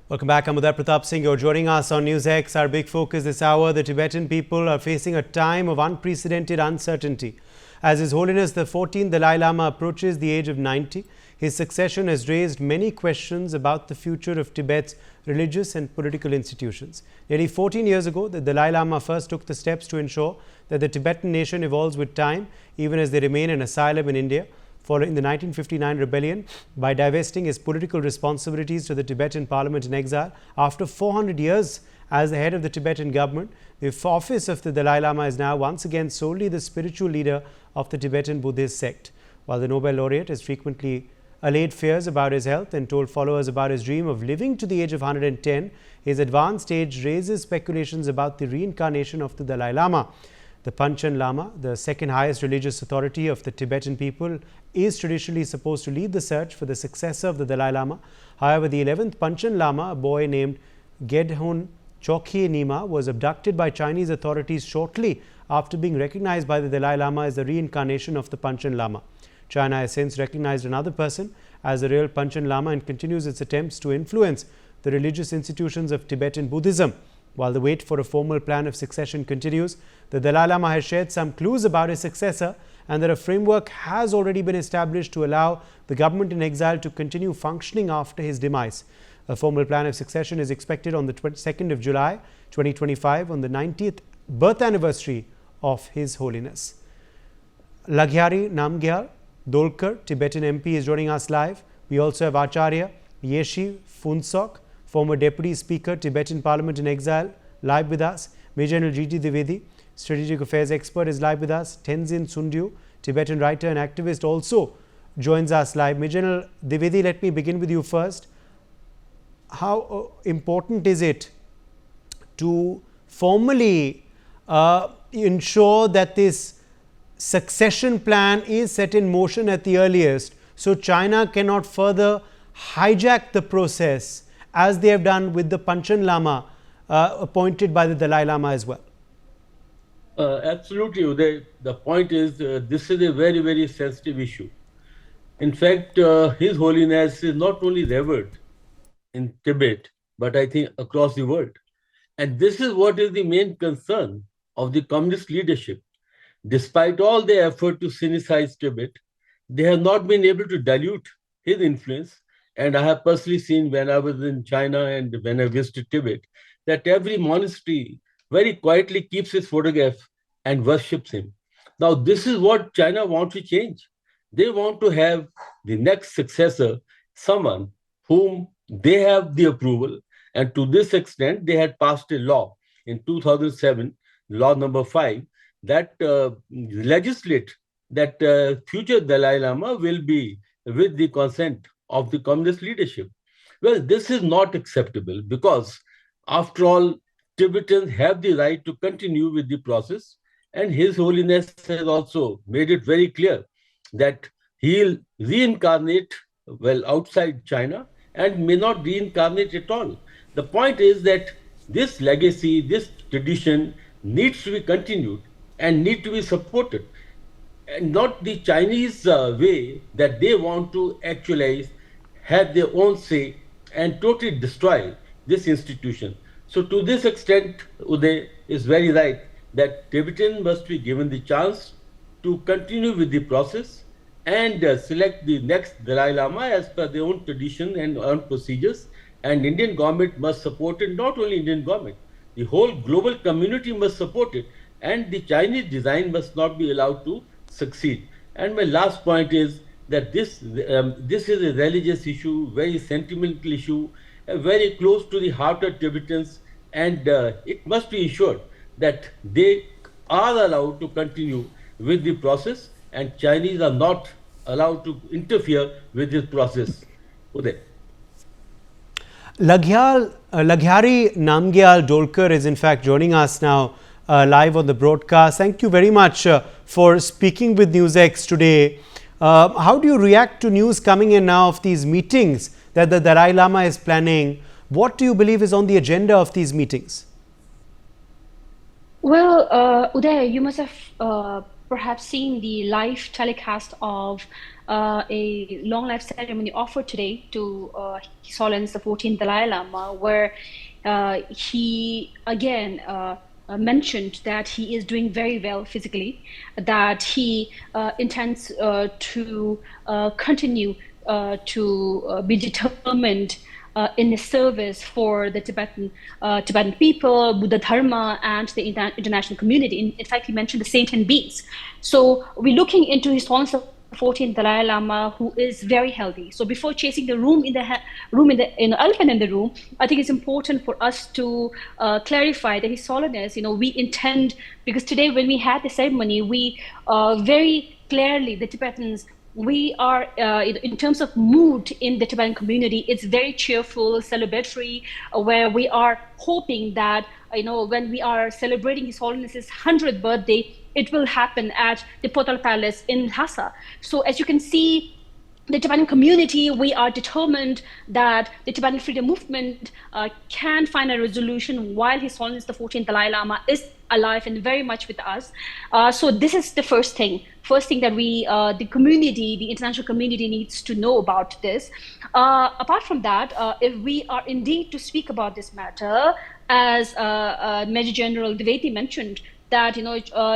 Welcome back. I'm Uday Pratap Singh. You're joining us on NewsX. Our big focus this hour: the Tibetan people are facing a time of unprecedented uncertainty. As His Holiness the 14th Dalai Lama approaches the age of 90, his succession has raised many questions about the future of Tibet's religious and political institutions. Nearly 14 years ago, the Dalai Lama first took the steps to ensure that the Tibetan nation evolves with time, even as they remain in asylum in India, following the 1959 rebellion, by divesting his political responsibilities to the Tibetan parliament in exile. After 400 years as the head of the Tibetan government, the office of the Dalai Lama is now once again solely the spiritual leader of the Tibetan Buddhist sect. While the Nobel laureate has frequently allayed fears about his health and told followers about his dream of living to the age of 110, his advanced age raises speculations about the reincarnation of the Dalai Lama. The Panchen Lama, the second highest religious authority of the Tibetan people, is traditionally supposed to lead the search for the successor of the Dalai Lama. However, the 11th Panchen Lama, a boy named Gedhon Chokhe Nima, was abducted by Chinese authorities shortly after being recognized by the Dalai Lama as the reincarnation of the Panchen Lama. China has since recognized another person as the real Panchen Lama and continues its attempts to influence the religious institutions of Tibetan Buddhism. While the wait for a formal plan of succession continues, the Dalai Lama has shared some clues about his successor, and that a framework has already been established to allow the government in exile to continue functioning after his demise. A formal plan of succession is expected on the 22nd of July 2025, on the 90th birth anniversary of His Holiness. Lagyari Namgyal Dolkar, Tibetan MP, is joining us live. We also have Acharya Yeshi Funsok, former Deputy Speaker, Tibetan Parliament in exile, live with us. Major General G.T. Dwivedi, Strategic Affairs expert, is live with us. Tenzin Sundyu, Tibetan writer and activist, also joins us live. Major General Dwivedi, let me begin with you first. How important is it to formally ensure that this succession plan is set in motion at the earliest, so China cannot further hijack the process, as they have done with the Panchen Lama appointed by the Dalai Lama as well? Absolutely, Uday. The point is, this is a very, very sensitive issue. In fact, His Holiness is not only revered in Tibet, but I think across the world. And this is what is the main concern of the communist leadership. Despite all their effort to sinicize Tibet, they have not been able to dilute his influence. And I have personally seen, when I was in China and when I visited Tibet, that every monastery very quietly keeps his photograph and worships him. Now, this is what China wants to change. They want to have the next successor, someone whom they have the approval. And to this extent, they had passed a law in 2007, law number 5, that legislate that future Dalai Lama will be with the consent of the communist leadership. Well, this is not acceptable because, after all, Tibetans have the right to continue with the process, and His Holiness has also made it very clear that he'll reincarnate outside China and may not reincarnate at all. The point is that this legacy, this tradition needs to be continued and need to be supported, and not the Chinese way that they want to actualize, have their own say, and totally destroy this institution. So to this extent, Uday is very right that Tibetans must be given the chance to continue with the process and select the next Dalai Lama as per their own tradition and own procedures. And Indian government must support it, not only Indian government, the whole global community must support it, and the Chinese design must not be allowed to succeed. And my last point is that this is a religious issue, very sentimental issue, very close to the heart of Tibetans, and it must be ensured that they are allowed to continue with the process, and Chinese are not allowed to interfere with this process. Uday. Lagyari Namgyal Dolkar is in fact joining us now live on the broadcast. Thank you very much for speaking with NewsX today. How do you react to news coming in now of these meetings that the Dalai Lama is planning? What do you believe is on the agenda of these meetings? Well, Uday, you must have perhaps seen the live telecast of a long life ceremony offered today to His Holiness the 14th Dalai Lama, where he again mentioned that he is doing very well physically, that he intends to continue to be determined in his service for the Tibetan people, Buddha Dharma, and the international community. In fact, he mentioned the sentient beings. So we're looking into His Holiness the 14th Dalai Lama, who is very healthy. So before chasing the elephant in the room, I think it's important for us to clarify that His Holiness, we intend, because today when we had the ceremony, we very clearly, the Tibetans, we are, in terms of mood in the Tibetan community, it's very cheerful, celebratory, where we are hoping that, when we are celebrating His Holiness's 100th birthday, it will happen at the Potala Palace in Lhasa. So as you can see, the Tibetan community, we are determined that the Tibetan freedom movement can find a resolution while His Holiness the 14th Dalai Lama is alive and very much with us. So this is the first thing that the community, the international community needs to know about this. Apart from that, if we are indeed to speak about this matter, as Major General Dwivedi mentioned, that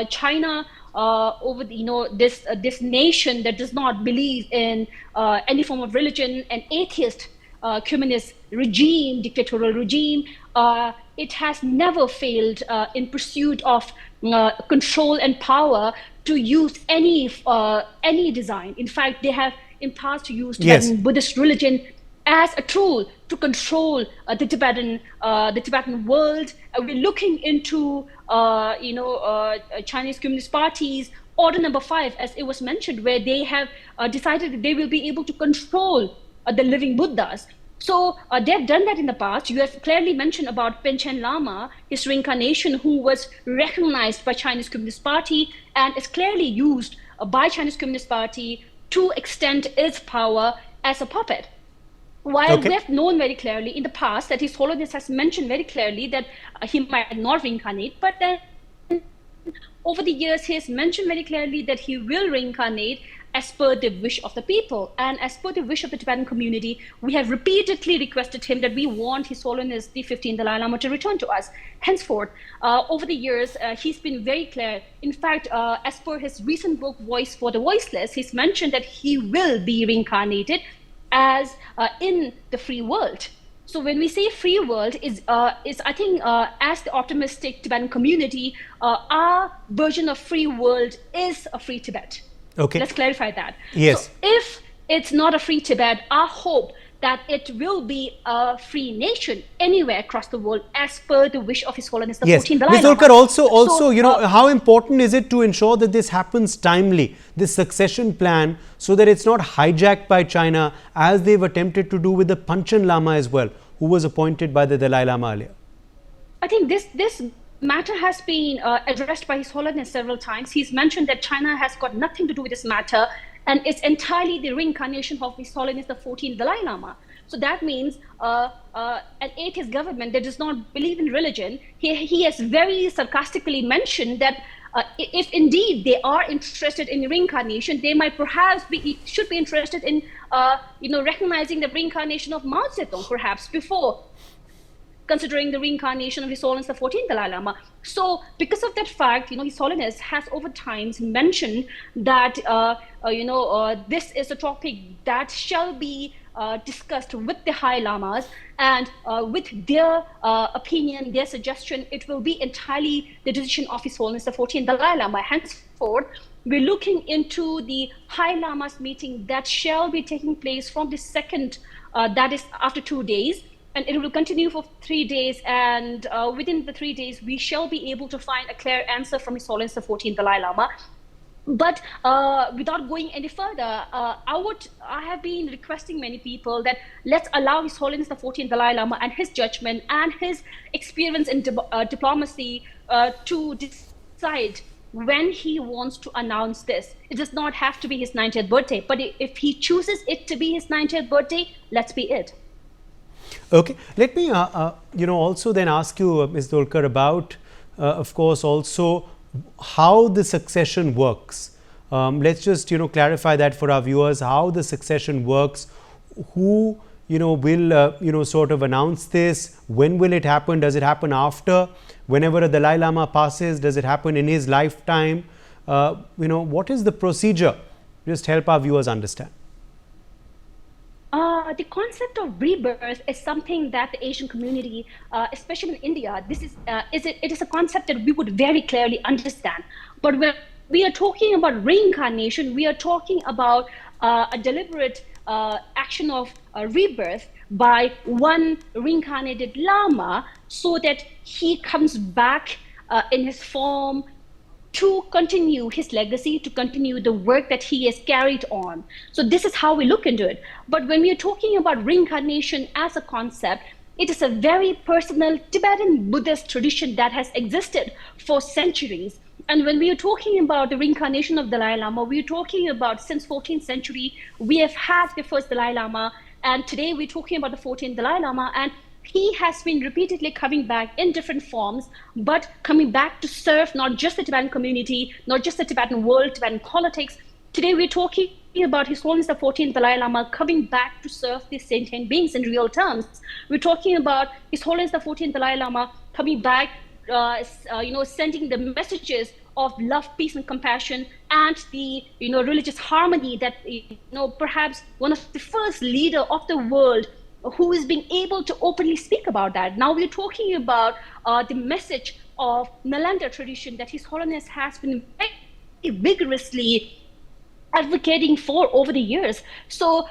China, over this nation that does not believe in any form of religion, an atheist communist regime, dictatorial regime, it has never failed in pursuit of control and power to use any design. In fact, they have in past used Tibetan Buddhist religion as a tool to control the Tibetan world. We're looking into Chinese Communist Party's order number 5, as it was mentioned, where they have decided that they will be able to control the living Buddhas. So they have done that in the past. You have clearly mentioned about Panchen Lama, his reincarnation, who was recognized by Chinese Communist Party and is clearly used by Chinese Communist Party to extend its power as a puppet. While we have known very clearly in the past that His Holiness has mentioned very clearly that he might not reincarnate, but then over the years he has mentioned very clearly that he will reincarnate as per the wish of the people. And as per the wish of the Tibetan community, we have repeatedly requested him that we want His Holiness the 15th Dalai Lama to return to us. Henceforth, over the years, he's been very clear. In fact, as per his recent book, Voice for the Voiceless, he's mentioned that he will be reincarnated as in the free world. So when we say free world, is I think as the optimistic Tibetan community, our version of free world is a free Tibet. Okay. Let's clarify that. Yes. So if it's not a free Tibet, our hope that it will be a free nation anywhere across the world as per the wish of His Holiness the 14th Dalai Lama. Ms. Dolkar, also, how important is it to ensure that this happens timely, this succession plan, so that it's not hijacked by China as they've attempted to do with the Panchen Lama as well, who was appointed by the Dalai Lama earlier? I think this matter has been addressed by His Holiness several times. He's mentioned that China has got nothing to do with this matter, and it's entirely the reincarnation of His Holiness the 14th Dalai Lama. So that means an atheist government that does not believe in religion. He has very sarcastically mentioned that if indeed they are interested in reincarnation, they might perhaps should be interested in recognizing the reincarnation of Mao Zedong, perhaps, before considering the reincarnation of His Holiness the 14th Dalai Lama. So because of that fact, His Holiness has over times mentioned that this is a topic that shall be discussed with the High Lamas, and with their opinion, their suggestion, it will be entirely the decision of His Holiness the 14th Dalai Lama. Henceforth, we're looking into the High Lamas meeting that shall be taking place from the 2nd, that is after 2 days, and it will continue for 3 days, and within the 3 days, we shall be able to find a clear answer from His Holiness the 14th Dalai Lama. But without going any further, I have been requesting many people that let's allow His Holiness the 14th Dalai Lama and his judgment and his experience in diplomacy to decide when he wants to announce this. It does not have to be his 90th birthday, but if he chooses it to be his 90th birthday, let's be it. Okay, let me also then ask you, Ms. Dolkar, about of course also how the succession works. Let's just clarify that for our viewers, how the succession works, who will sort of announce this, when will it happen, does it happen after, whenever a Dalai Lama passes, does it happen in his lifetime, what is the procedure? Just help our viewers understand. The concept of rebirth is something that the Asian community, especially in India, it is a concept that we would very clearly understand. But when we are talking about reincarnation, we are talking about a deliberate action of rebirth by one reincarnated Lama, so that he comes back in his form to continue his legacy, to continue the work that he has carried on. So this is how we look into it. But when we are talking about reincarnation as a concept, it is a very personal Tibetan Buddhist tradition that has existed for centuries. And when we are talking about the reincarnation of Dalai Lama, we are talking about since 14th century, we have had the first Dalai Lama, and today we're talking about the 14th Dalai Lama, and he has been repeatedly coming back in different forms, but coming back to serve not just the Tibetan community, not just the Tibetan world, Tibetan politics. Today we're talking about His Holiness the 14th Dalai Lama coming back to serve these sentient beings in real terms. We're talking about His Holiness the 14th Dalai Lama coming back, sending the messages of love, peace, and compassion, and the religious harmony that perhaps one of the first leader of the world who is being able to openly speak about that. Now we're talking about the message of Nalanda tradition that His Holiness has been very vigorously advocating for over the years. So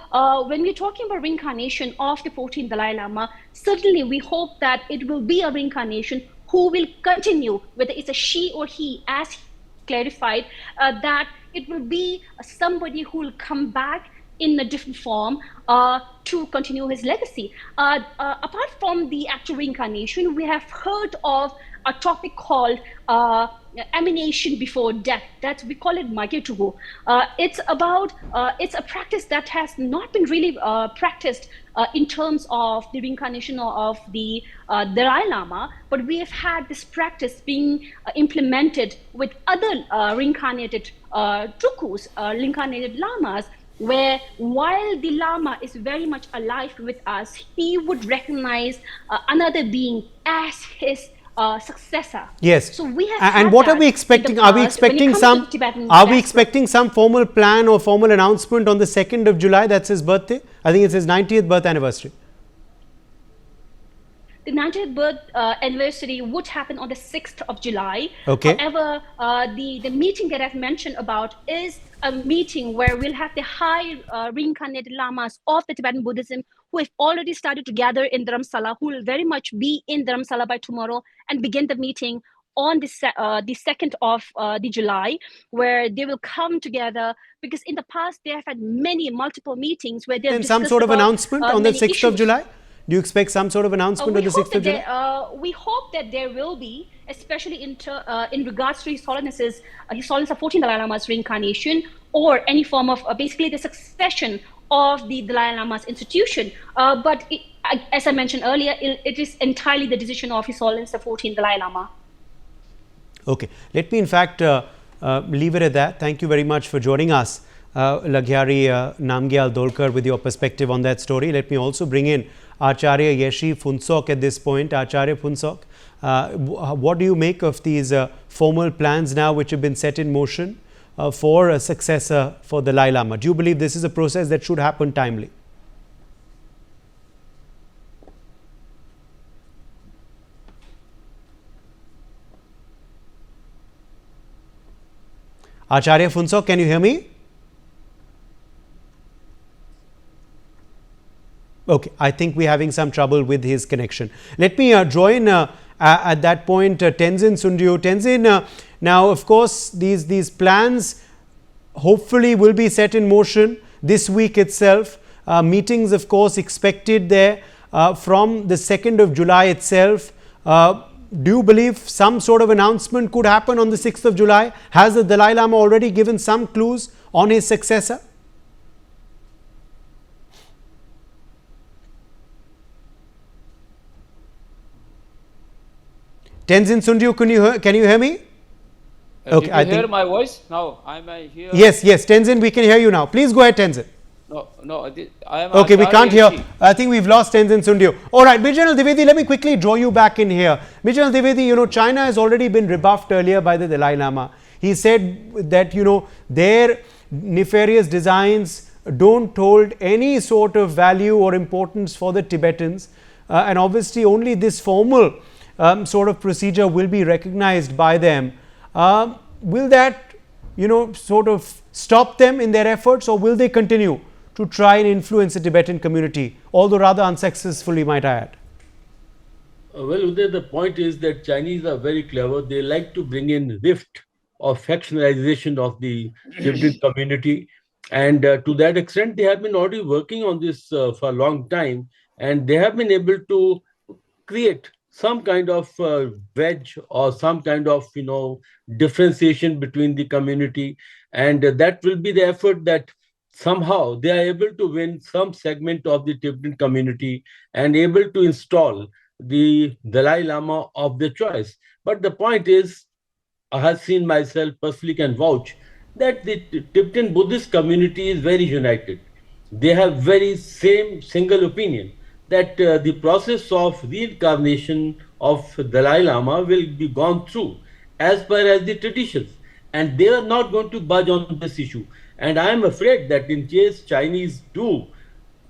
when we're talking about reincarnation of the 14th Dalai Lama, certainly we hope that it will be a reincarnation who will continue, whether it's a she or he, as clarified, that it will be somebody who will come back in a different form to continue his legacy. Apart from the actual reincarnation, we have heard of a topic called emanation before death. That we call it Magetugu. It's a practice that has not been really practiced in terms of the reincarnation of the Dalai Lama, but we have had this practice being implemented with other reincarnated tukus, reincarnated lamas, where while the Lama is very much alive with us, he would recognize another being as his successor. Yes. So we have. And what are we expecting? Are we expecting some? Are we expecting some formal plan or formal announcement on the 2nd of July? That's his birthday. I think it's his 90th birth anniversary. The 90th birth anniversary would happen on the 6th of July. Okay. However, the meeting that I've mentioned about is a meeting where we'll have the high reincarnated lamas of the Tibetan Buddhism who have already started to gather in Dharamsala, who will very much be in Dharamsala by tomorrow and begin the meeting on the 2nd of the July, where they will come together, because in the past they have had multiple meetings where they've discussed some sort of announcement on the 6th of July? Do you expect some sort of announcement on the 6th of July? We hope that there will be, especially in regards to His Holiness the 14th Dalai Lama's reincarnation, or any form of basically the succession of the Dalai Lama's institution. But as I mentioned earlier, it is entirely the decision of His Holiness the 14th Dalai Lama. Okay, let me in fact leave it at that. Thank you very much for joining us, Lagyari Namgyal Dolkar, with your perspective on that story. Let me also bring in Acharya Yeshi Phuntsok at this point. Acharya Phuntsok, what do you make of these formal plans now which have been set in motion for a successor for the Dalai Lama? Do you believe this is a process that should happen timely? Acharya Phuntsok, can you hear me? Okay, I think we're having some trouble with his connection. Let me join at that point Tenzin Sundiyo. Tenzin, now of course these plans hopefully will be set in motion this week itself. Meetings of course expected there from the 2nd of July itself. Do you believe some sort of announcement could happen on the 6th of July? Has the Dalai Lama already given some clues on his successor? Tenzin Sundiyo, can you hear me? Okay, Did you hear my voice? Now, am I here? Yes, Tenzin, we can hear you now. Please go ahead, Tenzin. No, I am Okay, we can't hear. Acharya. I think we've lost Tenzin Sundio. All right, Bijal Dwivedi, let me quickly draw you back in here. Bijal Dwivedi, China has already been rebuffed earlier by the Dalai Lama. He said that, their nefarious designs don't hold any sort of value or importance for the Tibetans. And obviously, only this formal sort of procedure will be recognized by them. Will that, sort of stop them in their efforts, or will they continue to try and influence the Tibetan community, although rather unsuccessfully, might I add? Well, Uday, the point is that Chinese are very clever. They like to bring in rift or factionalization of the Tibetan community. And to that extent, they have been already working on this for a long time. And they have been able to create some kind of wedge or some kind of, differentiation between the community. And that will be the effort that somehow they are able to win some segment of the Tibetan community and able to install the Dalai Lama of their choice. But the point is, I have seen myself personally can vouch that the Tibetan Buddhist community is very united. They have very same single opinion that the process of reincarnation of Dalai Lama will be gone through as per as the traditions, and they are not going to budge on this issue. And I am afraid that in case Chinese do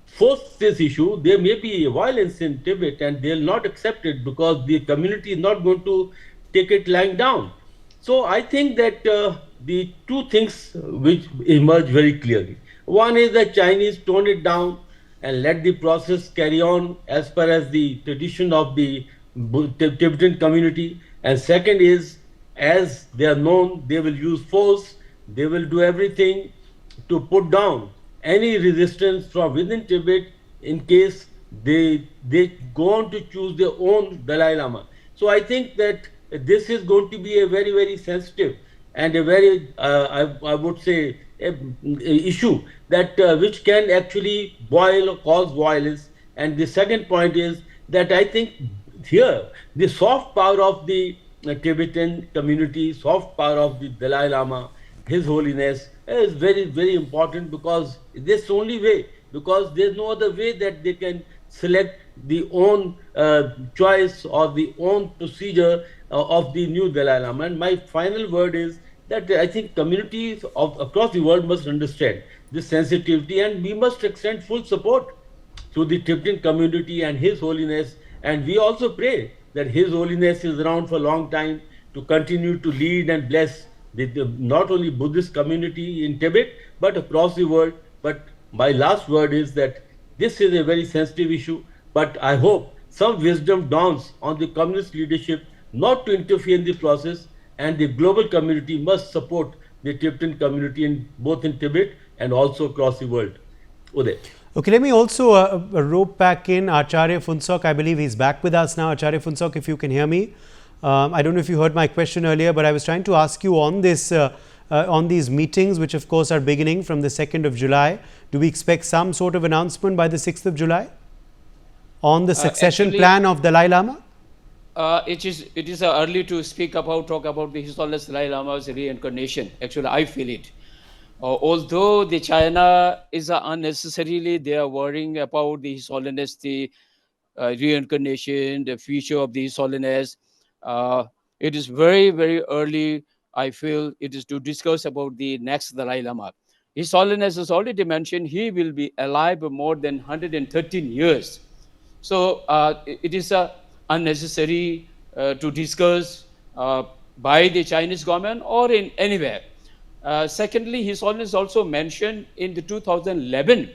force this issue, there may be violence in Tibet and they'll not accept it because the community is not going to take it lying down. So I think that the two things which emerge very clearly. One is that Chinese tone it down and let the process carry on as per as the tradition of the Tibetan community. And second is, as they are known, they will use force, they will do everything to put down any resistance from within Tibet in case they go on to choose their own Dalai Lama. So I think that this is going to be a very, very sensitive and a very, I would say, a issue that which can actually boil or cause violence. And the second point is that I think here the soft power of the Tibetan community, soft power of the Dalai Lama, His Holiness, is very, very important because this is the only way, because there's no other way that they can select the own choice or the own procedure of the new Dalai Lama. And my final word is that I think communities across the world must understand this sensitivity, and we must extend full support to the Tibetan community and His Holiness. And we also pray that His Holiness is around for a long time to continue to lead and bless not only Buddhist community in Tibet, but across the world. But my last word is that this is a very sensitive issue, but I hope some wisdom dawns on the communist leadership not to interfere in the process, and the global community must support the Tibetan community both in Tibet and also across the world. Uday. Okay, let me also rope back in Acharya Phuntsok. I believe he's back with us now. Acharya Phuntsok, if you can hear me. I don't know if you heard my question earlier, but I was trying to ask you on this, on these meetings, which of course are beginning from the 2nd of July. Do we expect some sort of announcement by the 6th of July on the succession plan of Dalai Lama? It is early to talk about the His Holiness Dalai Lama's reincarnation. Actually, I feel it. Although the China is unnecessarily, they are worrying about the His Holiness, the reincarnation, the future of the His Holiness. It is very, very early. I feel it is to discuss about the next Dalai Lama. His Holiness has already mentioned he will be alive more than 113 years. So it is unnecessary to discuss by the Chinese government or in anywhere. Secondly, His Holiness also mentioned in the 2011,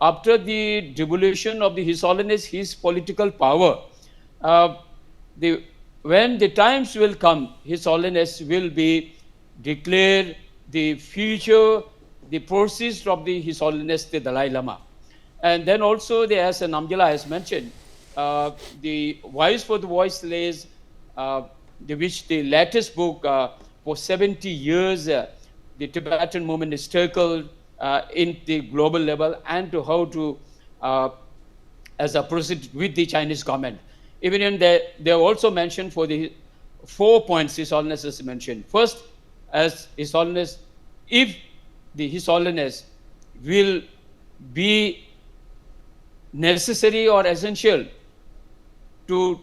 after the devolution of the His Holiness, his political power, when the times will come, His Holiness will be declare the future, the process of the His Holiness the Dalai Lama. And then also, as Namgyala has mentioned, the Voice for the Voiceless, which the latest book for 70 years, the Tibetan movement is circled in the global level, and to how to as a proceed with the Chinese government. Even in they also mentioned for the 4 points His Holiness has mentioned. First, as His Holiness, if His Holiness will be necessary or essential to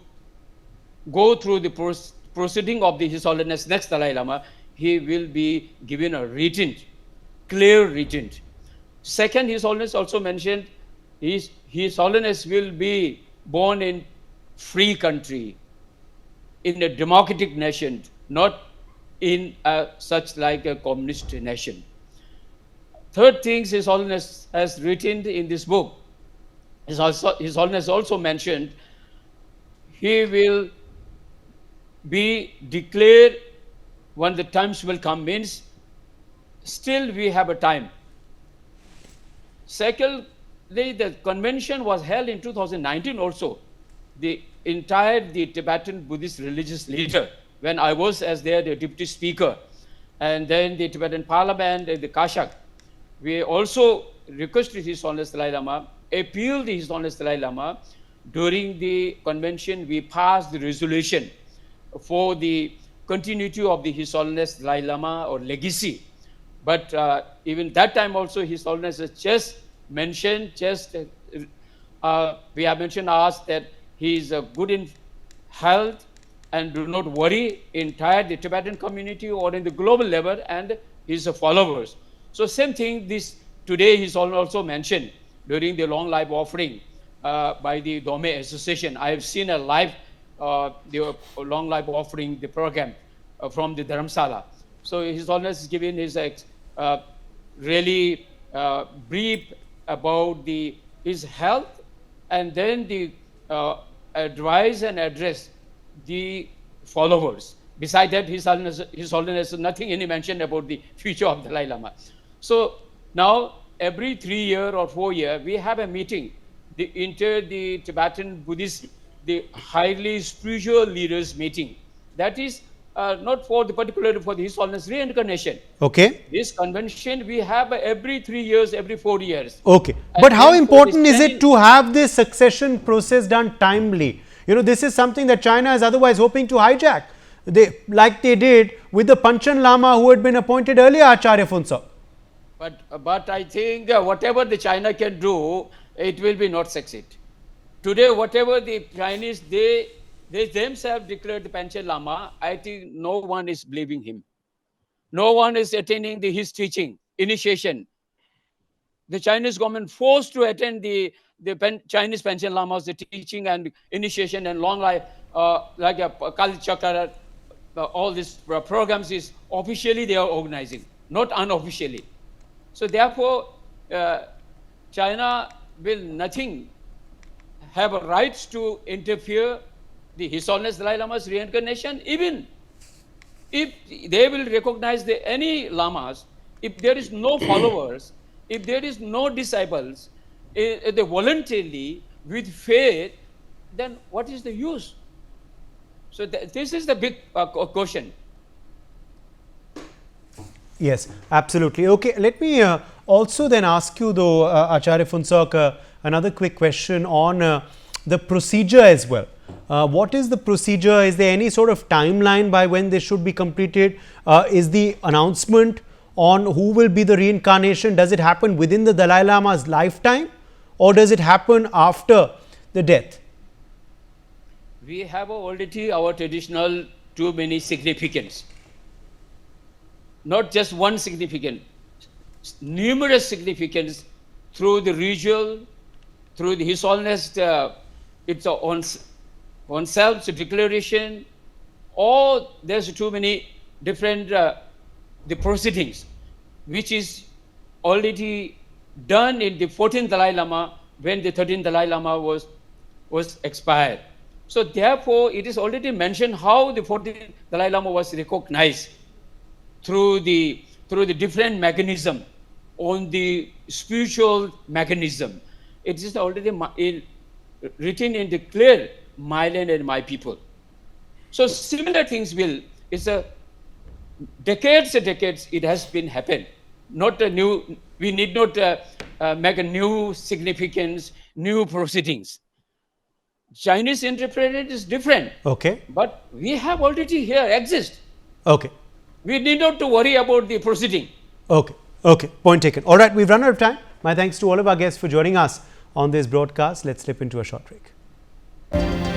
go through the proceeding of His Holiness next Dalai Lama, he will be given a regent, clear regent. Second, His Holiness also mentioned His Holiness will be born in free country, in a democratic nation, not in such like a communist nation. Third things His Holiness has written in this book, His Holiness also mentioned, he will be declared when the times will come, means still we have a time. Secondly, the convention was held in 2019 also. The Tibetan Buddhist religious leader, when I was as the deputy speaker, and then the Tibetan parliament and the Kashak, we also requested His Holiness Dalai Lama, appealed His Holiness Dalai Lama. During the convention, we passed the resolution for the continuity of His Holiness Dalai Lama or legacy. But even that time also, His Holiness has just mentioned, we have mentioned us that he is good in health and do not worry entire the Tibetan community or in the global level and his followers. So same thing this today His Holiness also mentioned during the long life offering by the Dome Association. I have seen a live the long life offering, the program from the Dharamsala. So His Holiness is giving his really brief about his health, and then the advise and address the followers. Besides that, His Holiness nothing any mentioned about the future of Dalai Lama. So now every 3 year or 4 year we have a meeting, the Tibetan Buddhist, the highly spiritual leaders meeting. That is not for the particularly for His Holiness reincarnation. Okay. This convention we have every 3 years, every 4 years. Okay. But how important is it to have this succession process done timely? You know, this is something that China is otherwise hoping to hijack. Like they did with the Panchen Lama who had been appointed earlier, Acharya Phuntsok. But I think whatever the China can do, it will be not succeed. Today, whatever the Chinese, they themselves declared the Panchen Lama, I think no one is believing him. No one is attending his teaching, initiation. The Chinese government forced to attend the Chinese Panchen Lamas, the teaching and initiation and long life, like a Kali Chakra, all these programs is officially they are organizing, not unofficially. So therefore, China will nothing have a rights to interfere His Holiness Dalai Lama's reincarnation, even if they will recognize any lamas, if there is no followers, if there is no disciples, they voluntarily with faith, then what is the use? So this is the big question. Yes, absolutely. Okay, let me also then ask you though, Acharya Phuntsok, another quick question on the procedure as well. What is the procedure? Is there any sort of timeline by when this should be completed? Is the announcement on who will be the reincarnation, does it happen within the Dalai Lama's lifetime or does it happen after the death? We have already our traditional too many significance. Not just one significance, numerous significance through the ritual, through His Holiness, it's on self's declaration, or there's too many different the proceedings, which is already done in the 14th Dalai Lama when the 13th Dalai Lama was expired. So therefore, it is already mentioned how the 14th Dalai Lama was recognized through the different mechanism on the spiritual mechanism. It is already written in the clear my land and my people. So similar things it's a decades it has been happened. Not a new, we need not make a new significance, new proceedings. Chinese interpretation is different. Okay. But we have already here exist. Okay. We need not to worry about the proceeding. Okay. Okay. Point taken. All right. We've run out of time. My thanks to all of our guests for joining us on this broadcast. Let's slip into a short break.